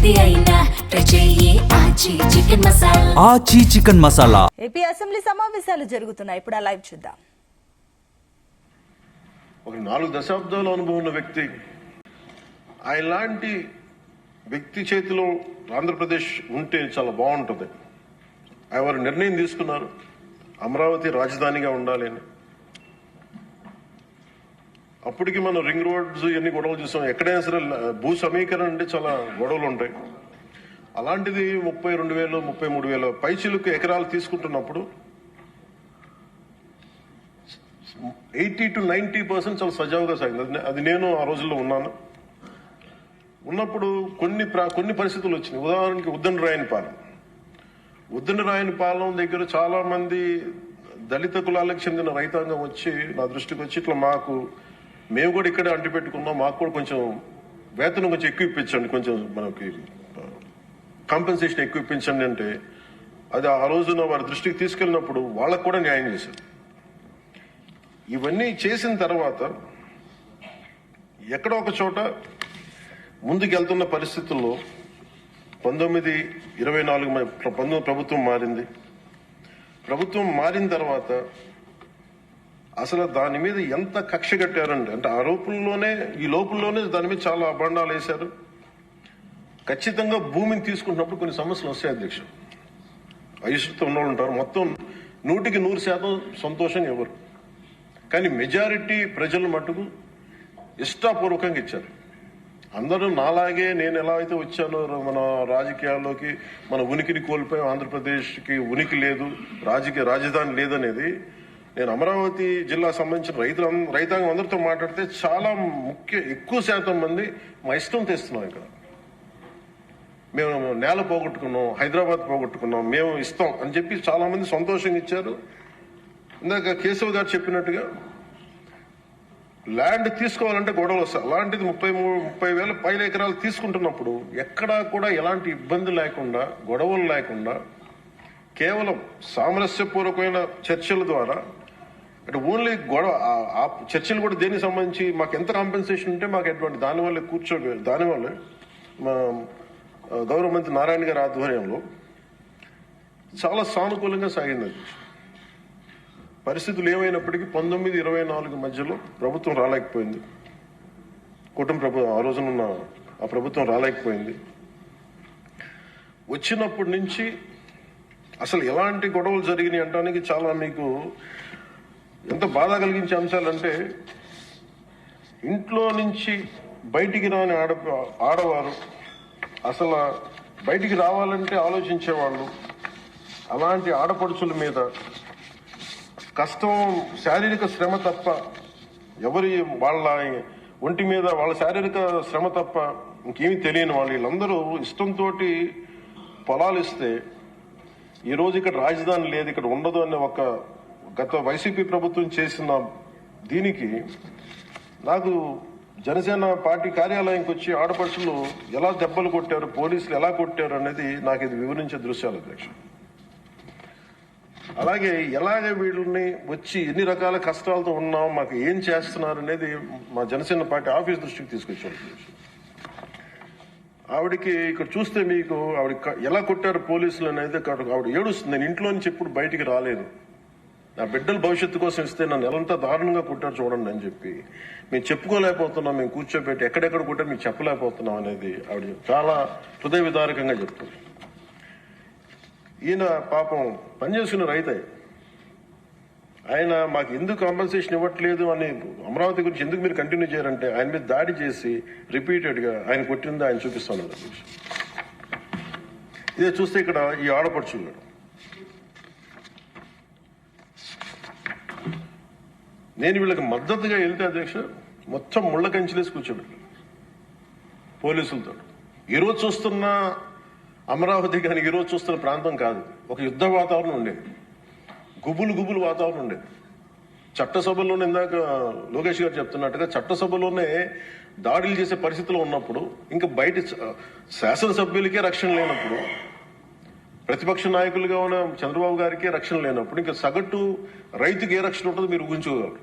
ఏది అయినా ఆచి చికెన్ మసాలా. ఏపీ అసెంబ్లీ సమావేశాలు జరుగుతున్నాయి. ఇప్పుడు ఆ లైవ్ చూద్దాం. ఒక 4 దశాబ్దాల అనుభవం ఉన్న వ్యక్తి, ఆయనలాంటి వ్యక్తి చేతిలో ఆంధ్రప్రదేశ్ ఉంటే చాలా బాగుంటుంది. వారు నిర్ణయం తీసుకున్నారు అమరావతి రాజధానిగా ఉండాలి అని. అప్పటికి మనం రింగ్ రోడ్స్ ఇవన్నీ గొడవలు చూసాం. ఎక్కడైనా సరే భూ సమీకరణ అంటే చాలా గొడవలు ఉంటాయి. అలాంటిది 32,000 33,000 పైచిలుకు ఎకరాలు తీసుకుంటున్నప్పుడు 80 to 90% చాలా సజావుగా సాగింది. అది నేను ఆ రోజుల్లో ఉన్నప్పుడు కొన్ని పరిస్థితులు వచ్చినాయి. ఉదాహరణకి ఉద్దండరాయనిపాలెం దగ్గర చాలా మంది దళిత కులాలకు చెందిన రైతాంగం వచ్చి నా దృష్టికి వచ్చి ఇట్లా మేము కూడా ఇక్కడే అంటి పెట్టుకున్నాం, మాకు కూడా కొంచెం వేతనం కొంచెం ఎక్కువ ఇప్పించండి, కొంచెం మనకి కాంపెన్సేషన్ ఎక్కువ ఇప్పించండి అంటే, అది ఆ రోజున వారి దృష్టికి తీసుకెళ్ళినప్పుడు వాళ్ళకు కూడా న్యాయం చేశారు. ఇవన్నీ చేసిన తర్వాత ఎక్కడో ఒక చోట ముందుకెళ్తున్న పరిస్థితుల్లో 1924 ప్రభుత్వం మారింది. ప్రభుత్వం మారిన తర్వాత అసలు దాని మీద ఎంత కక్ష కట్టారండి అంటే ఈ లోపుల్లోనే దాని మీద చాలా అభండాలు వేశారు. ఖచ్చితంగా భూమిని తీసుకుంటున్నప్పుడు కొన్ని సమస్యలు వస్తాయి అధ్యక్ష. అయిష్టత ఉన్నవాళ్ళు ఉంటారు. మొత్తం 100% సంతోషం ఎవరు, కానీ మెజారిటీ ప్రజలు మట్టుకు ఇష్టాపూర్వకంగా ఇచ్చారు. అందరూ నాలాగే నేను ఎలా అయితే వచ్చానో మన రాజకీయాల్లోకి మన ఉనికిని కోల్పోయాం, ఆంధ్రప్రదేశ్కి ఉనికి లేదు, రాజధాని లేదనేది నేను అమరావతి జిల్లా సంబంధించిన రైతాంగం అందరితో మాట్లాడితే చాలా ఎక్కువ శాతం మంది మా ఇష్టం తెస్తున్నాం. ఇక్కడ మేము నేల పోగొట్టుకున్నాం, హైదరాబాద్ పోగొట్టుకున్నాం, మేము ఇస్తాం అని చెప్పి చాలా మంది సంతోషంగా ఇచ్చారు. ఇందాక కేశవ్ గారు చెప్పినట్టుగా ల్యాండ్ తీసుకోవాలంటే గొడవలు వస్తాయి. అలాంటిది 30,000 పైన ఎకరాలు తీసుకుంటున్నప్పుడు ఎక్కడా కూడా ఎలాంటి ఇబ్బంది లేకుండా, గొడవలు లేకుండా, కేవలం సామరస్యపూర్వకమైన చర్చల ద్వారా అంటే ఓన్లీ ఆ చర్చలు కూడా దేనికి సంబంధించి మాకు ఎంత కాంపెన్సేషన్ ఉంటే మాకు ఎటువంటి దానివల్ల మా గౌరవ మంత్రి నారాయణ గారి ఆధ్వర్యంలో చాలా సానుకూలంగా సాగింది. పరిస్థితులు ఏమైనప్పటికీ 1924 మధ్యలో ప్రభుత్వం రాలేకపోయింది. ఆ రోజునున్న ఆ ప్రభుత్వం రాలేకపోయింది. వచ్చినప్పటి నుంచి అసలు ఎలాంటి గొడవలు జరిగినాయి అంటానికి చాలా మీకు ఎంత బాధ కలిగించే అంశాలంటే, ఇంట్లో నుంచి బయటికి రాని ఆడవారు అసలు బయటికి రావాలంటే ఆలోచించేవాళ్ళు. అలాంటి ఆడపడుచుల మీద కష్టం, శారీరక శ్రమ తప్ప వాళ్ళ ఒంటి మీద వాళ్ళ శారీరక శ్రమ తప్ప ఇంకేమీ తెలియని వీళ్ళందరూ ఇష్టంతో పొలాలు ఇస్తే ఈరోజు ఇక్కడ రాజధాని లేదు, ఇక్కడ ఉండదు అనే ఒక గత వైసీపీ ప్రభుత్వం చేసిన దీనికి నాకు జనసేన పార్టీ కార్యాలయంకి వచ్చి ఆడపడుచులు ఎలా దెబ్బలు కొట్టారు, పోలీసులు ఎలా కొట్టారు అనేది నాకు ఇది వివరించే దృశ్యాలు అధ్యక్ష. అలాగే ఎలాగే వీళ్ళని వచ్చి ఎన్ని రకాల కష్టాలతో ఉన్నాం, మాకు ఏం చేస్తున్నారు అనేది మా జనసేన పార్టీ ఆఫీస్ దృష్టికి తీసుకొచ్చారు. ఆవిడికి ఇక్కడ చూస్తే మీకు ఆవిడ ఎలా కొట్టారు పోలీసులు అనేది ఆవిడ ఏడుస్తుంది. నేను ఇంట్లో నుంచి ఎప్పుడు బయటికి రాలేదు, నా బిడ్డల భవిష్యత్తు కోసం ఇస్తే నన్ను ఎలాంతా దారుణంగా కొట్టారు చూడండి అని చెప్పి మేము చెప్పుకోలేకపోతున్నాం, మేము కూర్చోబెట్టి ఎక్కడెక్కడ కొట్టారు మీకు చెప్పలేకపోతున్నాం అనేది ఆవిడ చాలా హృదయ విదారకంగా చెప్తుంది. ఈయన పాపం పనిచేసుకున్న రైతే, ఆయన మాకు ఎందుకు కాంపెన్సేషన్ ఇవ్వట్లేదు అని అమరావతి గురించి ఎందుకు మీరు కంటిన్యూ చేయారంటే ఆయన మీద దాడి చేసి రిపీటెడ్గా ఆయన కొట్టింది ఆయన చూపిస్తున్నారు. ఇదే చూస్తే ఇక్కడ ఈ ఆడపడుచున్నాడు. నేను వీళ్ళకి మద్దతుగా వెళ్తే అధ్యక్ష మొత్తం ముళ్ళ కంచెలేసి కూర్చోబెట్టారు పోలీసులతో. ఈరోజు చూస్తున్న అమరావతి కానీ ఈరోజు చూస్తున్న ప్రాంతం కాదు, ఒక యుద్ధ వాతావరణం ఉండేది, గుబులు వాతావరణం ఉండేది. చట్టసభలోనే ఇందాక లోకేష్ గారు చెప్తున్నట్టుగా చట్టసభలోనే దాడులు చేసే పరిస్థితిలో ఉన్నప్పుడు, ఇంకా బయట శాసనసభ్యులకే రక్షణ లేనప్పుడు, ప్రతిపక్ష నాయకులుగా ఉన్న చంద్రబాబు గారికే రక్షణ లేనప్పుడు ఇంకా సగటు రైతుకి ఏ రక్షణ ఉంటుందో మీరు ఊహించుకోగలరు.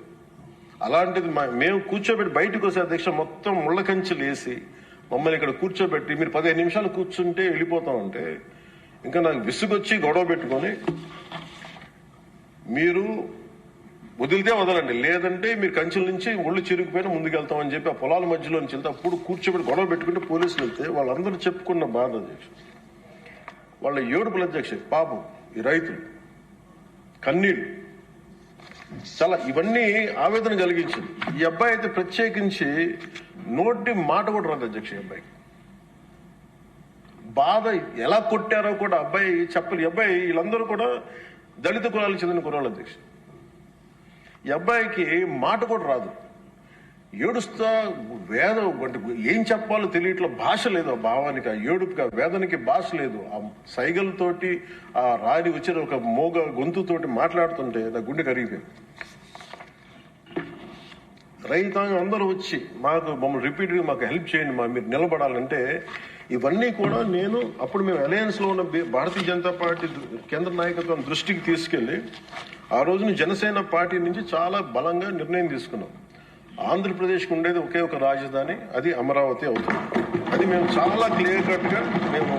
అలాంటిది మేము కూర్చోబెట్టి బయటకు వస్తే అధ్యక్ష మొత్తం ముళ్ళ కంచెలు వేసి మమ్మల్ని ఇక్కడ కూర్చోబెట్టి మీరు 15 నిమిషాలు కూర్చుంటే వెళ్ళిపోతామంటే ఇంకా నాకు విసుగొచ్చి గొడవ పెట్టుకొని మీరు వదిలితే వదలండి, లేదంటే మీరు కంచెల నుంచి ఒళ్ళు చిరిగిపోయినా ముందుకెళ్తామని చెప్పి ఆ పొలాల మధ్యలో నుంచి వెళ్తే అప్పుడు కూర్చోబెట్టి గొడవ పెట్టుకుంటే పోలీసులు వెళ్తే వాళ్ళందరూ చెప్పుకున్న బాధ అధ్యక్ష, వాళ్ళ ఏడుపుల అధ్యక్ష, పాపం ఈ రైతులు కన్నీళ్ళు చాలా ఇవన్నీ ఆవేదన కలిగించింది. ఈ అబ్బాయి అయితే ప్రత్యేకించి నోటి మాట కూడా రాదు అధ్యక్ష. ఈ అబ్బాయి బాధ ఎలా కొట్టారో కూడా అబ్బాయి చెప్పలు. ఈ అబ్బాయి వీళ్ళందరూ కూడా దళిత కులాలకు చెందిన కులాలు అధ్యక్ష. ఈ అబ్బాయికి మాట కూడా రాదు, ఏడుస్తా వేద అంటే ఏం చెప్పాలో తెలియట్లా, భాష లేదు ఆ భావానికి, ఆ ఏడుపుకి, ఆ వేదనకి భాష లేదు. ఆ సైగలతోటి ఆ రాని వచ్చిన ఒక మోగ గొంతుతోటి మాట్లాడుతుంటే నా గుండె కరిగిపోయింది. రైతాంగం అందరూ వచ్చి మమ్మల్ని రిపీట్గా మాకు హెల్ప్ చేయండి, మీరు నిలబడాలంటే ఇవన్నీ కూడా నేను అప్పుడు మేము అలయన్స్ లో ఉన్న భారతీయ జనతా పార్టీ కేంద్ర నాయకత్వం దృష్టికి తీసుకెళ్లి ఆ రోజున జనసేన పార్టీ నుంచి చాలా బలంగా నిర్ణయం తీసుకున్నాం. ఆంధ్రప్రదేశ్కి ఉండేది ఒకే ఒక రాజధాని, అది అమరావతి అవుతుంది. అది మేము చాలా క్లియర్ కట్ గా మేము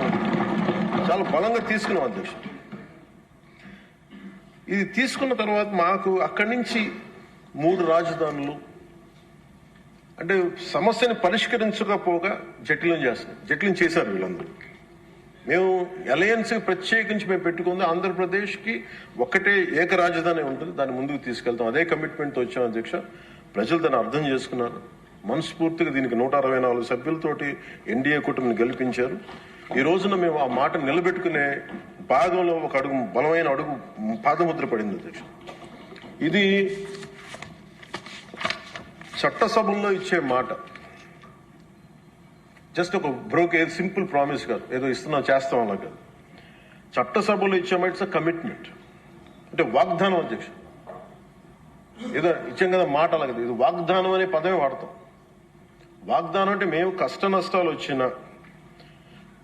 చాలా బలంగా తీసుకున్నాం అధ్యక్ష. ఇది తీసుకున్న తర్వాత మాకు అక్కడి నుంచి 3 రాజధానులు అంటే సమస్యని పరిష్కరించకపోగా జటిలం చేశారు వీళ్ళందరూ. మేము అలయన్స్ ప్రత్యేకించి మేము పెట్టుకుంది ఆంధ్రప్రదేశ్కి ఒక్కటే ఏక రాజధాని ఉంటుంది, దాన్ని ముందుకు తీసుకెళ్తాం. అదే కమిట్మెంట్తో వచ్చాం అధ్యక్ష. ప్రజలు దాన్ని అర్థం చేసుకున్నారు. మనస్ఫూర్తిగా దీనికి 164 సభ్యులతోటి ఎన్డీఏ కూటమిని గెలిపించారు. ఈ రోజున మేము ఆ మాట నిలబెట్టుకునే భాగంలో ఒక అడుగు బలమైన అడుగు పాదముద్ర పడింది అధ్యక్ష. ఇది చట్టసభల్లో ఇచ్చే మాట జస్ట్ ఒక సింపుల్ ప్రామిస్ కాదు, ఏదో ఇస్తున్నాం చేస్తాం అలా కాదు. చట్టసభలో ఇచ్చే మాట ఇట్స్ కమిట్మెంట్, అంటే వాగ్దానం అధ్యక్ష. ఏదో ఇచ్చాం కదా మాట అలా కదా, ఇది వాగ్దానం అనే పదమే వాడతాం. వాగ్దానం అంటే మేము కష్ట నష్టాలు వచ్చిన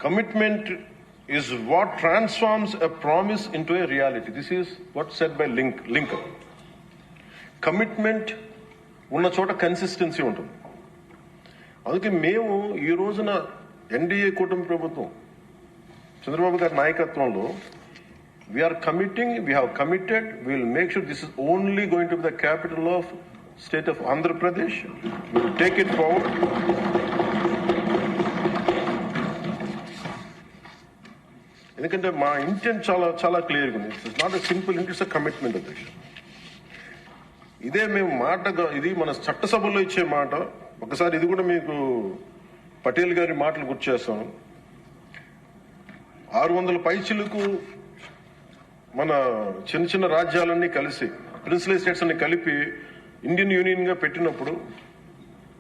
commitment is what transforms a promise into a reality. This is what said by Lincoln. Commitment ఉన్న చోట కన్సిస్టెన్సీ ఉంటుంది. అందుకే మేము ఈ రోజున ఎన్డీఏ కూటమి ప్రభుత్వం చంద్రబాబు గారి నాయకత్వంలో we're committing, we have committed, we will make sure this is only going to be the capital of state of Andhra Pradesh. We will take it forward. ఎందుకంటే మా ఇంటెంట్ చాలా చాలా క్లియర్గా ఉంది. It's not a simple intent, it's a commitment అధ్యక్ష. ఇదే మేము మాటగా, ఇది మన చట్టసభలో ఇచ్చే మాట. ఒకసారి ఇది కూడా మీకు పటేల్ గారి మాటలు గుర్తు చేస్తాను. 600 పైచిలకు మన చిన్న చిన్న రాజ్యాలన్నీ కలిసి ప్రిన్సిపల్ స్టేట్స్ అన్ని కలిపి ఇండియన్ యూనియన్ గా పెట్టినప్పుడు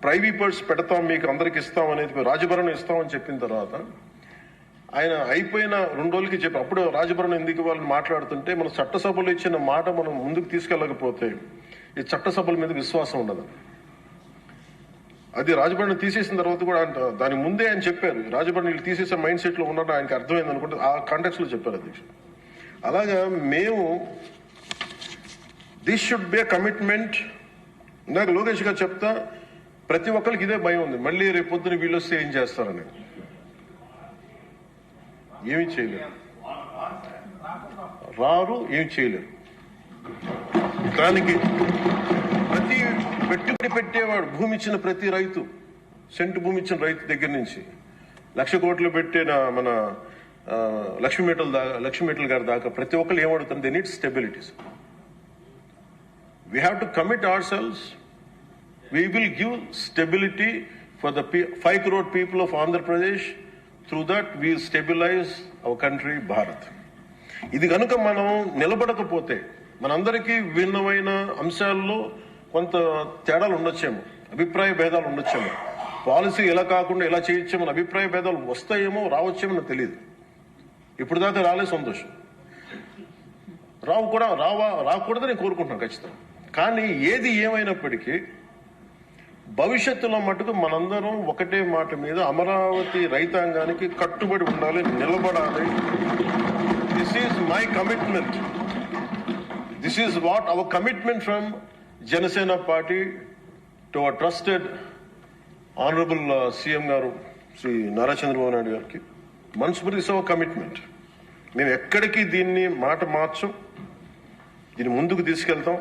ప్రైవేట్ పెడతాం, మీకు అందరికి ఇస్తాం అనేది, రాజభరణం ఇస్తామని చెప్పిన తర్వాత ఆయన అయిపోయిన 2 రోజులకి చెప్పి అప్పుడు రాజభరణం ఎందుకు వాళ్ళని మాట్లాడుతుంటే మన చట్టసభలో ఇచ్చిన మాట మనం ముందుకు తీసుకెళ్ళకపోతే ఈ చట్టసభల మీద విశ్వాసం ఉండదు. అది రాజభరణం తీసేసిన తర్వాత కూడా దాని ముందే ఆయన చెప్పారు, రాజభరణం తీసేసే మైండ్ సెట్ లో ఉన్నాడు, ఆయనకి అర్థమైంది అనుకుంటే ఆ కాంటెక్స్ట్ లో చెప్పారు అధ్యక్ష. అలాగా మేము this should be a commitment. ఇందాక లోకేష్ గారు చెప్తా ప్రతి ఒక్కరికి ఇదే భయం ఉంది, మళ్ళీ రేపు పొద్దున వీళ్ళు వస్తే ఏం చేస్తారని. ఏమి చేయలేరు, రారు, ఏమి చేయలేరు. దానికి ప్రతి పెట్టుబడి పెట్టేవాడు, భూమి ఇచ్చిన ప్రతి రైతు, సెంటు భూమి ఇచ్చిన రైతు దగ్గర నుంచి 1,00,000 కోట్లు పెట్టిన మన లక్ష్మీ గారి దాకా ప్రతి ఒక్కరు ఏమడుతుంది, they need stabilities. We have to commit our selves. We will give stability for the 5 crore people of Andhra Pradesh. Through that we stabilise our country Bharat. ఇది కనుక మనం నిలబడకపోతే మనందరికీ భిన్నమైన అంశాల్లో కొంత తేడాలు ఉండొచ్చేమో, అభిప్రాయ భేదాలు ఉండొచ్చేమో, పాలసీ ఎలా కాకుండా ఎలా చేయొచ్చేమో అభిప్రాయ భేదాలు వస్తాయేమో, రావచ్చేమో నాకు తెలియదు. ఇప్పుడు దాకా రాలే, సంతోషం. రాకూడదని నేను కోరుకుంటున్నాను ఖచ్చితంగా. కానీ ఏది ఏమైనప్పటికీ భవిష్యత్తులో మటుకు మనందరం ఒకటే మాట మీద అమరావతి రైతాంగానికి కట్టుబడి ఉండాలి, నిలబడాలి. This is my commitment. This is what our commitment from Janasena party to our trusted honourable CM గారు శ్రీ నారా చంద్రబాబు నాయుడు గారికి మనస్ఫూర్తి ఇస్ అవర్ కమిట్మెంట్. మేము ఎక్కడికి దీన్ని మాట మార్చం, దీన్ని ముందుకు తీసుకెళ్తాం.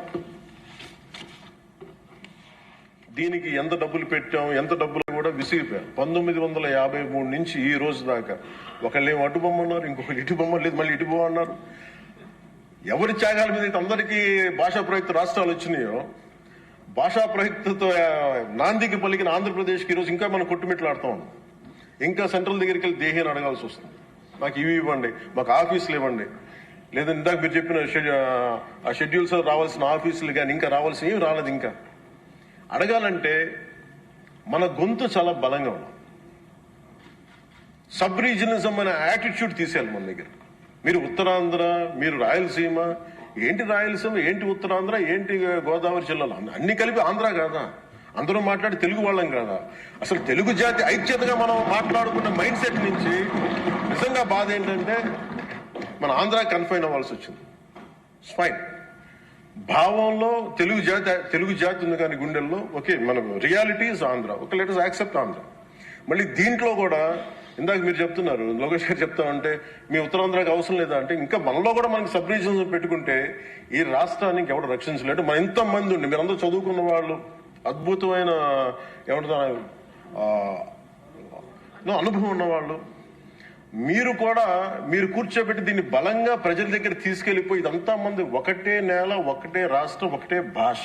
దీనికి ఎంత డబ్బులు పెట్టాం, ఎంత డబ్బులు కూడా విసిగిపోయాం. 1953 నుంచి ఈ రోజు దాకా ఒకళ్ళేమో అటు బొమ్మ ఉన్నారు, ఇంకొకళ్ళు ఇటు బొమ్మ లేదు, మళ్ళీ ఇటు బొమ్మ అన్నారు. ఎవరి త్యాగాల మీద అయితే అందరికీ భాషా ప్రయుక్త రాష్ట్రాలు వచ్చినాయో, భాషా ప్రయుక్తతో నాందికి పలికిన ఆంధ్రప్రదేశ్కి ఈరోజు ఇంకా మనం కొట్టుమిట్లాడుతూ ఉన్నాం. ఇంకా సెంట్రల్ దగ్గరికి వెళ్ళి దేహాన్ని అడగాల్సి వస్తుంది. మాకు ఇవి ఇవ్వండి, మాకు ఆఫీసులు ఇవ్వండి, లేదా ఇందాక మీరు చెప్పిన ఆ షెడ్యూల్స్ రావాల్సిన ఆఫీసులు కానీ ఇంకా రావాల్సిన ఏమి రాలేదు. ఇంకా అడగాలంటే మన గొంతు చాలా బలంగా ఉంది. సబ్ రీజనలిజం అనే యాటిట్యూడ్ తీసేయాలి మన దగ్గర. మీరు ఉత్తరాంధ్ర, మీరు రాయలసీమ, ఏంటి రాయలసీమ, ఏంటి ఉత్తరాంధ్ర, ఏంటి గోదావరి జిల్లాలో అన్ని కలిపి ఆంధ్ర కాదా? అందరూ మాట్లాడి తెలుగు వాళ్ళం కాదా? అసలు తెలుగు జాతి ఐక్యతగా మనం మాట్లాడుకున్న మైండ్ సెట్ నుంచి నిజంగా బాధ ఏంటంటే మన ఆంధ్ర కన్ఫైన్ అవ్వాల్సి వచ్చింది. ఫైన్, భావంలో తెలుగు జాతి ఉంది కానీ గుండెల్లో ఓకే, మన reality is Andhra. Okay, let us accept Andhra. మళ్ళీ దీంట్లో కూడా ఇందాక మీరు చెప్తున్నారు, లోకేష్ గారు చెప్తామంటే మీ ఉత్తరాంధ్రకి అవసరం లేదా అంటే, ఇంకా మనలో కూడా మనకి సబ్ రీజన్స్ పెట్టుకుంటే ఈ రాష్ట్రానికి ఎవరు రక్షించలేడు. మన ఇంతమంది ఉండి మీరందరూ చదువుకున్న వాళ్ళు, అద్భుతమైన ఏమంటారు అనుభవం ఉన్నవాళ్ళు, మీరు కూర్చోబెట్టి దీన్ని బలంగా ప్రజల దగ్గర తీసుకెళ్లిపోయి ఇదంతా మంది ఒకటే నేల, ఒకటే రాష్ట్రం, ఒకటే భాష,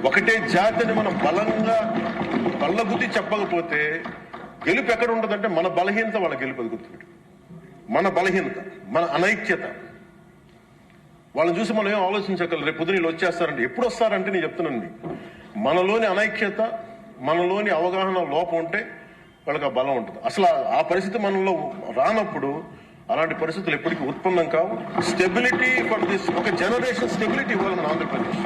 ఒకటే జాతిని మనం బలంగా బల్లగుద్ది చెప్పకపోతే గెలుపు ఎక్కడ ఉంటుందంటే మన బలహీనత వాళ్ళ గెలుపు. అది గుర్తుపెట్టు, మన బలహీనత, మన అనైక్యత. వాళ్ళని చూసి మనం ఏం ఆలోచించగలరు, రేపు పొద్దున వీళ్ళు వచ్చేస్తారంటే ఎప్పుడు వస్తారంటే నేను చెప్తున్నాను, మనలోని అనైక్యత, మనలోని అవగాహన లోపం ఉంటే వాళ్ళకి ఆ బలం ఉంటుంది. అసలు ఆ పరిస్థితి మనలో రానప్పుడు అలాంటి పరిస్థితులు ఎప్పటికీ ఉత్పన్నం కావు. స్టెబిలిటీ ఫర్ దిస్, ఒక జనరేషన్ స్టెబిలిటీ ఇవ్వాలి మన Andhra Pradesh.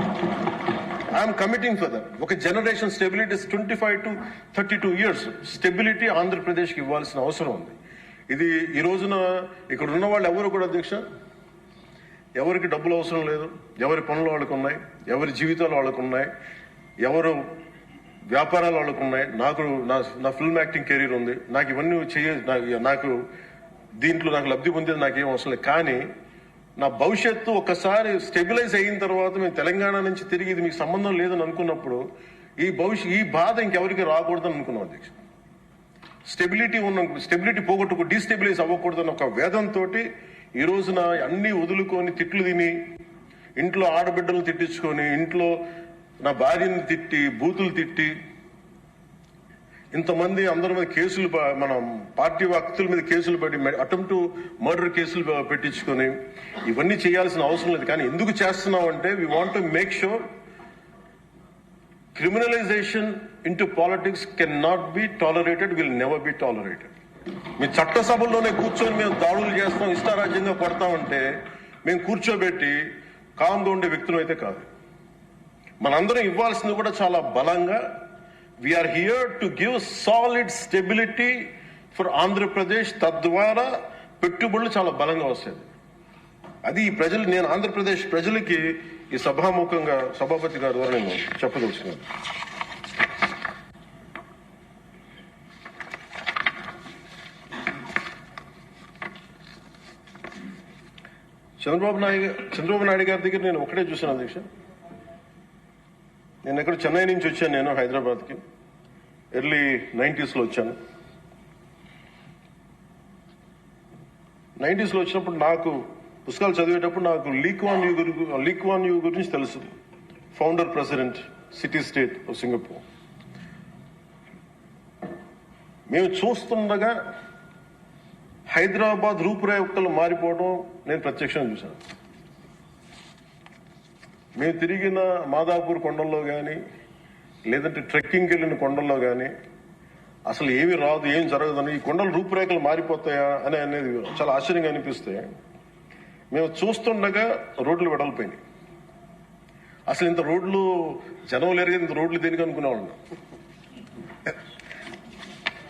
I'm committing for that. ఒక generation stability 25 to 32 years stability ఆంధ్రప్రదేశ్కి ఇవ్వాల్సిన అవసరం ఉంది. ఇది ఈ రోజున ఇక్కడ ఉన్న వాళ్ళు ఎవరు కూడా అధ్యక్ష, ఎవరికి డబ్బులు అవసరం లేదు, ఎవరి పనులు వాళ్ళకు ఉన్నాయి, ఎవరి జీవితాలు వాళ్ళకు ఉన్నాయి, ఎవరు వ్యాపారాలు వాళ్ళకు ఉన్నాయి. నా ఫిల్మ్ యాక్టింగ్ కెరీర్ ఉంది, నాకు ఇవన్నీ నాకు దీంట్లో నాకు లబ్ధి పొందేది నాకేం అవసరం లేదు. కానీ నా భవిష్యత్తు ఒక్కసారి స్టెబిలైజ్ అయిన తర్వాత మేము తెలంగాణ నుంచి తిరిగి ఇది మీకు సంబంధం లేదని అనుకున్నప్పుడు ఈ బాధ ఇంకెవరికి రాకూడదని అనుకున్నాం అధ్యక్ష. స్టెబిలిటీ పోగొట్టుకు డీస్టెబిలైజ్ అవ్వకూడదని ఒక వేదంతో ఈ రోజున అన్ని వదులుకొని తిట్లు తిని, ఇంట్లో ఆడబిడ్డలు తిట్టించుకొని, ఇంట్లో నా భార్యని తిట్టి, బూతులు తిట్టి, ఇంతమంది అందరి మీద కేసులు, మన పార్టీ వ్యక్తుల మీద కేసులు పడి అటెంప్ట్ మర్డర్ కేసులు పెట్టించుకొని ఇవన్నీ చేయాల్సిన అవసరం లేదు. కానీ ఎందుకు చేస్తున్నాం అంటే we want to make sure criminalisation into politics can not be tolerated, will never be tolerated. మీ చట్టసభల్లోనే కూర్చొని మేము దాడులు చేస్తాం, ఇష్టారాజ్యంగా కొడతామంటే మేము కూర్చోబెట్టి కామ్గా ఉండే వ్యక్తులు అయితే కాదు. మనందరం ఇవ్వాల్సింది కూడా చాలా బలంగా, we're here to give solid stability for Andhra Pradesh. తద్వారా పెట్టుబడులు చాలా బలంగా వస్తాయి. అది ఈ ప్రజలు, నేను ఆంధ్రప్రదేశ్ ప్రజలకి ఈ సభాముఖంగా సభాపతి గారి ద్వారా నేను చెప్పదలుచుకున్నాను. చంద్రబాబు నాయుడు గారి దగ్గర నేను ఒకటే చూశాను అధ్యక్ష. నేను ఎక్కడ చెన్నై నుంచి వచ్చాను, నేను హైదరాబాద్కి ఎర్లీ 90s వచ్చాను. 90s వచ్చినప్పుడు నాకు పుస్తకాలు చదివేటప్పుడు నాకు లీ క్వాన్ యూ గురించి తెలుసు. Founder president city state of Singapore. మేము చూస్తుండగా హైదరాబాద్ రూపురేఖలు మారిపోవడం నేను ప్రత్యక్షంగా చూశాను. మేము తిరిగిన మాదాపూర్ కొండల్లో కానీ, లేదంటే ట్రెక్కింగ్కి వెళ్ళిన కొండల్లో కానీ అసలు ఏమి రాదు, ఏం జరగదని, ఈ కొండల రూపురేఖలు మారిపోతాయా అనేది చాలా ఆశ్చర్యంగా అనిపిస్తే, మేము చూస్తుండగా రోడ్లు వెడల్పోయినాయి. అసలు ఇంత రోడ్లు జనం లేరు కదా, ఇంత రోడ్లు దేనికి అనుకునేవాళ్ళం.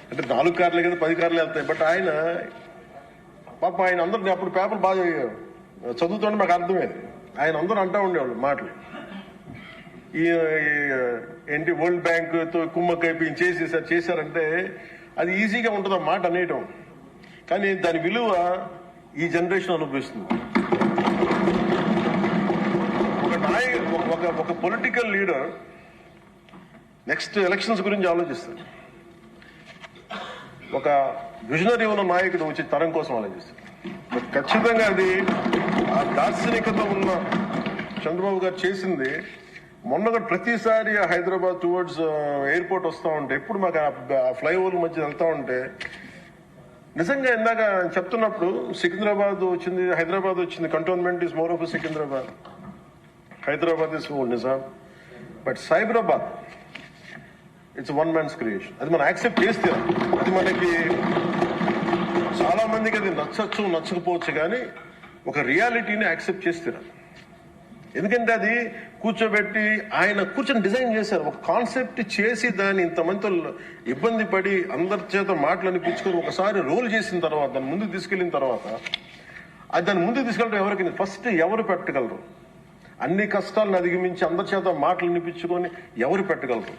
అంటే 4 కార్లే కదా, 10 కార్లు వెళ్తాయి. బట్ ఆయన అందరినీ అప్పుడు పేపర్ బాగా చదువుతుంటే మాకు అర్థమైంది. ఆయన అందరూ అంటూ ఉండేవాళ్ళు మాటలు, ఈ ఏంటి వరల్డ్ బ్యాంక్ తో కుమ్మక్కైపు చేశారంటే అది ఈజీగా ఉంటుంది ఆ మాట అనేయటం, కానీ దాని విలువ ఈ జనరేషన్ అనుభవిస్తుంది. ఒక పొలిటికల్ లీడర్ నెక్స్ట్ ఎలక్షన్స్ గురించి ఆలోచిస్తాడు. ఒక విజనరీ ఉన్న నాయకుడు వచ్చే తరం కోసం ఆలోచిస్తాడు. ఖచ్చితంగా అది ఆ దార్శనికత ఉన్న చంద్రబాబు గారు చేసింది. మొన్నగా ప్రతిసారి హైదరాబాద్ టువర్డ్స్ ఎయిర్పోర్ట్ వస్తూ ఉంటే, ఎప్పుడు మాకు ఆ ఫ్లైఓవర్ మధ్య వెళ్తా ఉంటే నిజంగా ఇందాక చెప్తున్నప్పుడు సికింద్రాబాద్ వచ్చింది, హైదరాబాద్ వచ్చింది. Cantonment is more of Secunderabad, Hyderabad is old Nizam, but Cyberabad it's one man's creation. అది మనం యాక్సెప్ట్ చేస్తే అది మనకి చాలా మందికి అది నచ్చచ్చు నచ్చకపోవచ్చు, కానీ ఒక రియాలిటీని యాక్సెప్ట్ చేస్తారు. ఎందుకంటే అది కూర్చోబెట్టి ఆయన కూర్చొని డిజైన్ చేశారు, ఒక కాన్సెప్ట్ చేసి దాన్ని ఇంతమందితో ఇబ్బంది పడి అందరి చేత మాటలు అనిపించుకొని ఒకసారి రోల్ చేసిన తర్వాత దాన్ని ముందుకు తీసుకెళ్లిన తర్వాత అది దాన్ని ముందుకు తీసుకెళ్ళడం ఎవరికి ఫస్ట్ ఎవరు పెట్టగలరు? అన్ని కష్టాలను అధిగమించి అందరి చేత మాటలు అనిపించుకొని ఎవరు పెట్టగలరు?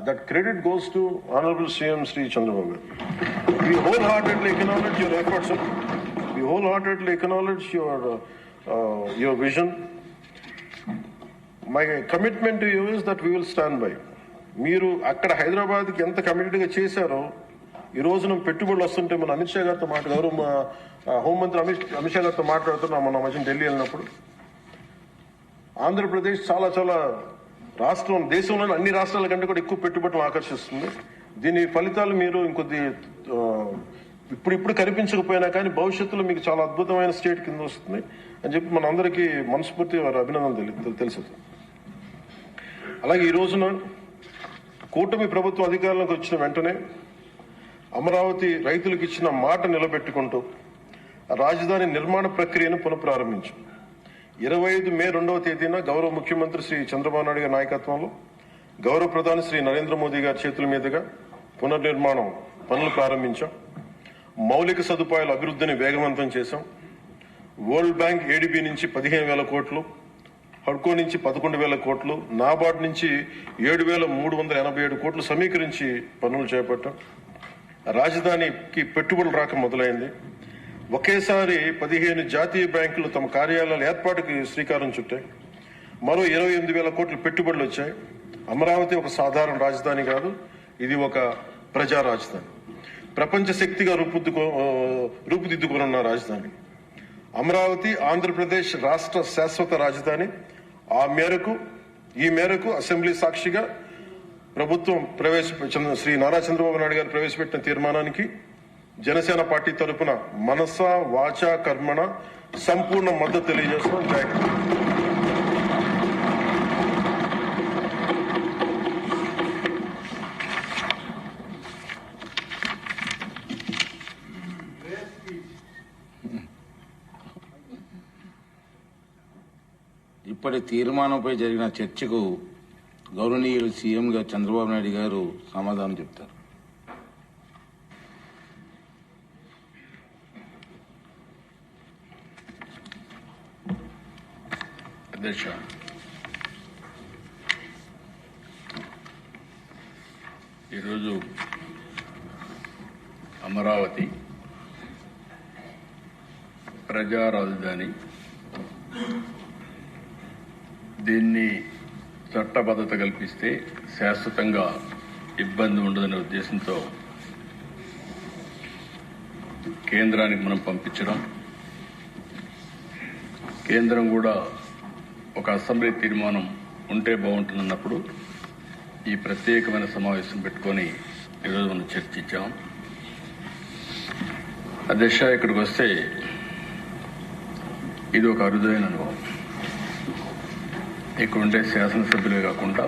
That credit goes to Honorable CM Sri Chandrababu. We wholeheartedly acknowledge your efforts, sir. We wholeheartedly acknowledge your vision. My commitment to you is that we will stand by. మీరు అక్కడ హైదరాబాద్కి ఎంత కమిటెడ్గా చేశారో ఈ రోజున పెట్టుబడులు వస్తుంటే మన అమిత్ షా గారితో గౌరవ హోంమంత్రి అమిత్ షా గారితో మాట్లాడుతున్నాం మన మధ్య ఢిల్లీ వెళ్ళినప్పుడు. ఆంధ్రప్రదేశ్ చాలా చాలా రాష్ట్రం దేశంలోని అన్ని రాష్ట్రాల కంటే కూడా ఎక్కువ పెట్టుబడులు ఆకర్షిస్తుంది. దీని ఫలితాలు మీరు ఇంకొద్ది ఇప్పుడు కనిపించకపోయినా కానీ భవిష్యత్తులో మీకు చాలా అద్భుతమైన స్టేట్ కింద వస్తుంది అని చెప్పి మన అందరికీ మనస్ఫూర్తి వారి అభినందనలు తెలుసు. అలాగే ఈ రోజున కూటమి ప్రభుత్వం అధికారంలోకి వచ్చిన వెంటనే అమరావతి రైతులకు ఇచ్చిన మాట నిలబెట్టుకుంటూ రాజధాని నిర్మాణ ప్రక్రియను పునఃప్రారంభించాం. 25 మే 2వ తేదీన గౌరవ ముఖ్యమంత్రి శ్రీ చంద్రబాబు నాయుడు గారి నాయకత్వంలో గౌరవ ప్రధాని శ్రీ నరేంద్ర మోదీ గారి చేతుల మీదుగా పునర్నిర్మాణం పనులు ప్రారంభించాం. మౌలిక సదుపాయాల అభివృద్ధిని వేగవంతం చేశాం. వరల్డ్ బ్యాంక్ ఏడీబీ నుంచి 15,000 కోట్లు, హడ్కో నుంచి 11,000 కోట్లు, నాబార్డ్ నుంచి 7,387 కోట్లు సమీకరించి పనులు చేపట్టాం. రాజధానికి పెట్టుబడులు రాక మొదలైంది. ఒకేసారి 15 జాతీయ బ్యాంకులు తమ కార్యాలయాల ఏర్పాటుకి శ్రీకారం చుట్టాయి. మరో 28,000 కోట్లు పెట్టుబడులు వచ్చాయి. అమరావతి ఒక సాధారణ రాజధాని కాదు, ఇది ఒక ప్రజా రాజధాని, ప్రపంచ శక్తిగా రూపుదిద్దుకున్న రాజధాని. అమరావతి ఆంధ్రప్రదేశ్ రాష్ట్ర శాశ్వత రాజధాని. ఈ మేరకు అసెంబ్లీ సాక్షిగా ప్రభుత్వం శ్రీ నారా చంద్రబాబు నాయుడు గారు ప్రవేశపెట్టిన తీర్మానానికి జనసేన పార్టీ తరఫున మనస వాచ కర్మణ సంపూర్ణ మద్దతు తెలియజేస్తున్నాం. జై హింద్. ఇప్పటి తీర్మానంపై జరిగిన చర్చకు గౌరవనీయులు సీఎం గారు చంద్రబాబు నాయుడు గారు సమాధానం చెప్తారు. అధ్యక్ష, ఈరోజు అమరావతి ప్రజా రాజధాని, దీన్ని చట్టబద్ధత కల్పిస్తే శాశ్వతంగా ఇబ్బంది ఉండదనే ఉద్దేశంతో కేంద్రానికి మనం పంపించడం, కేంద్రం కూడా ఒక అసెంబ్లీ తీర్మానం ఉంటే బాగుంటుందన్నప్పుడు ఈ ప్రత్యేకమైన సమావేశం పెట్టుకొని ఈరోజు మనం చర్చించాం. అధ్యక్ష, ఇక్కడికి వస్తే ఇది ఒక అరుదైన అనుభవం. ఇక్కడ ఉండే శాసనసభ్యులే కాకుండా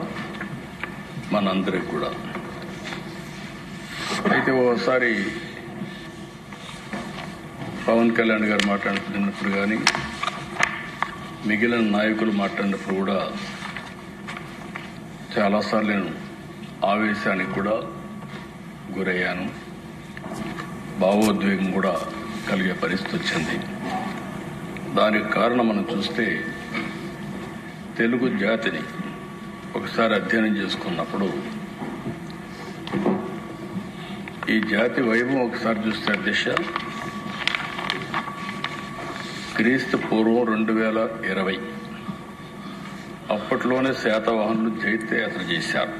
మనందరికి కూడా. అయితే ఓసారి పవన్ కళ్యాణ్ గారు మాట్లాడుతున్నప్పుడు కానీ మిగిలిన నాయకులు మాట్లాడినప్పుడు కూడా చాలాసార్లు నేను ఆవేశానికి కూడా గురయ్యాను. భావోద్వేగం కూడా కలిగే పరిస్థితి వచ్చింది. దానికి కారణం మనం చూస్తే తెలుగు జాతిని ఒకసారి అధ్యయనం చేసుకున్నప్పుడు ఈ జాతి వైభవం ఒకసారి చూస్తే దిశ క్రీస్తు పూర్వం 2020 అప్పట్లోనే శాతవాహనులు జైత్రయాత్ర చేశారు.